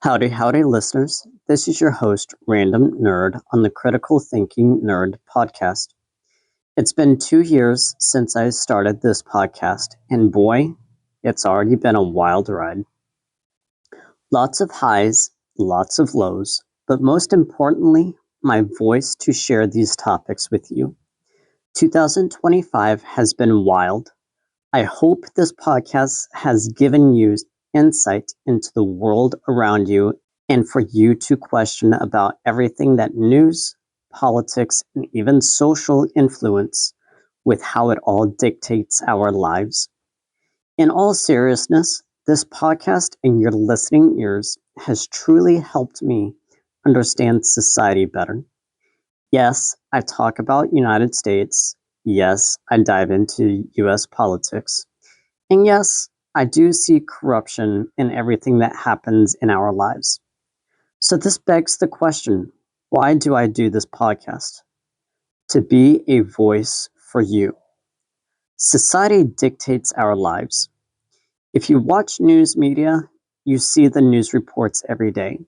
Howdy, listeners. This is your host, Random Nerd, on the Critical Thinking Nerd podcast. It's been 2 years since I started this podcast, and boy, it's already been a wild ride. Lots of highs, lots of lows, but most importantly, my voice to share these topics with you. 2025 has been wild. I hope this podcast has given you insight into the world around you and for you to question about everything that news, politics, and even social influence with how it all dictates our lives. In all seriousness, this podcast and your listening ears has truly helped me understand society better. Yes, I talk about United States. Yes, I dive into US politics. And yes, I do see corruption in everything that happens in our lives. So this begs the question, why do I do this podcast? To be a voice for you. Society dictates our lives. If you watch news media, you see the news reports every day.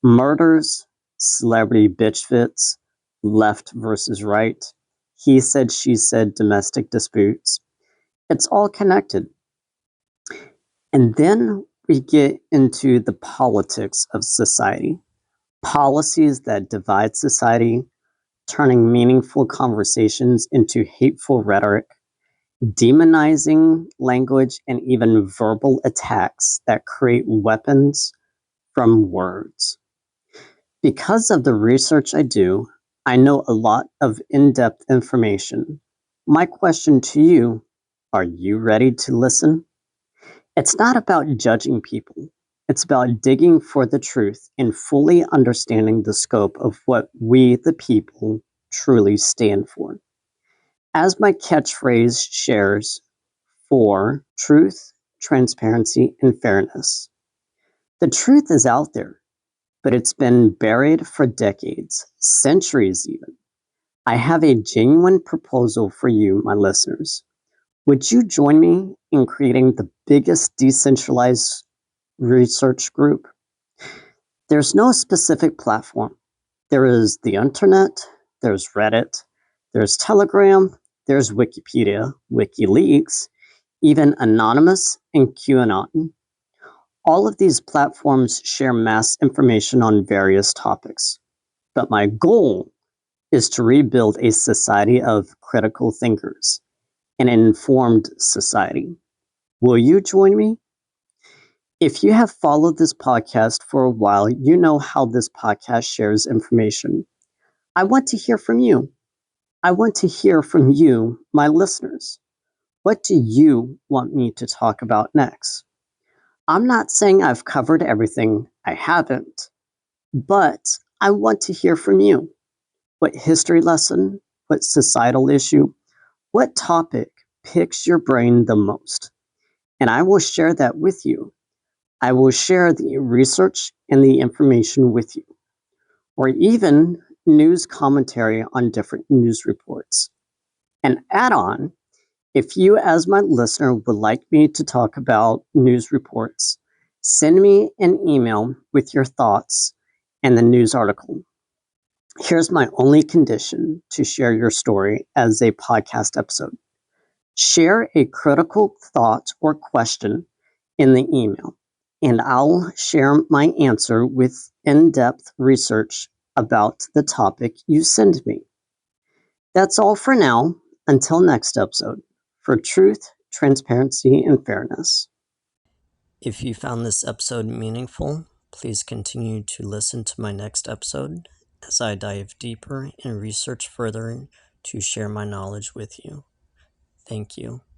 Murders, celebrity bitch fits, left versus right, he said, she said, domestic disputes. It's all connected. And then we get into the politics of society. Policies that divide society, turning meaningful conversations into hateful rhetoric, demonizing language, and even verbal attacks that create weapons from words. Because of the research I do, I know a lot of in-depth information. My question to you, are you ready to listen? It's not about judging people. It's about digging for the truth and fully understanding the scope of what we, the people, truly stand for. As my catchphrase shares, for truth, transparency, and fairness. The truth is out there, but it's been buried for decades, centuries even. I have a genuine proposal for you, my listeners. Would you join me in creating the biggest decentralized research group? There's no specific platform. There is the internet, there's Reddit, there's Telegram, there's Wikipedia, WikiLeaks, even Anonymous and QAnon. All of these platforms share mass information on various topics. But my goal is to rebuild a society of critical thinkers, an informed society. Will you join me? If you have followed this podcast for a while, you know how this podcast shares information. I want to hear from you. I want to hear from you, my listeners. What do you want me to talk about next? I'm not saying I've covered everything, I haven't, but I want to hear from you. What history lesson, what societal issue, what topic picks your brain the most? And I will share that with you. I will share the research and the information with you, or even news commentary on different news reports. And add on, if you, as my listener, would like me to talk about news reports, send me an email with your thoughts and the news article. Here's my only condition to share your story as a podcast episode. Share a critical thought or question in the email, and I'll share my answer with in-depth research about the topic you send me. That's all for now. Until next episode, for truth, transparency, and fairness. If you found this episode meaningful, please continue to listen to my next episode as I dive deeper and research further to share my knowledge with you. Thank you.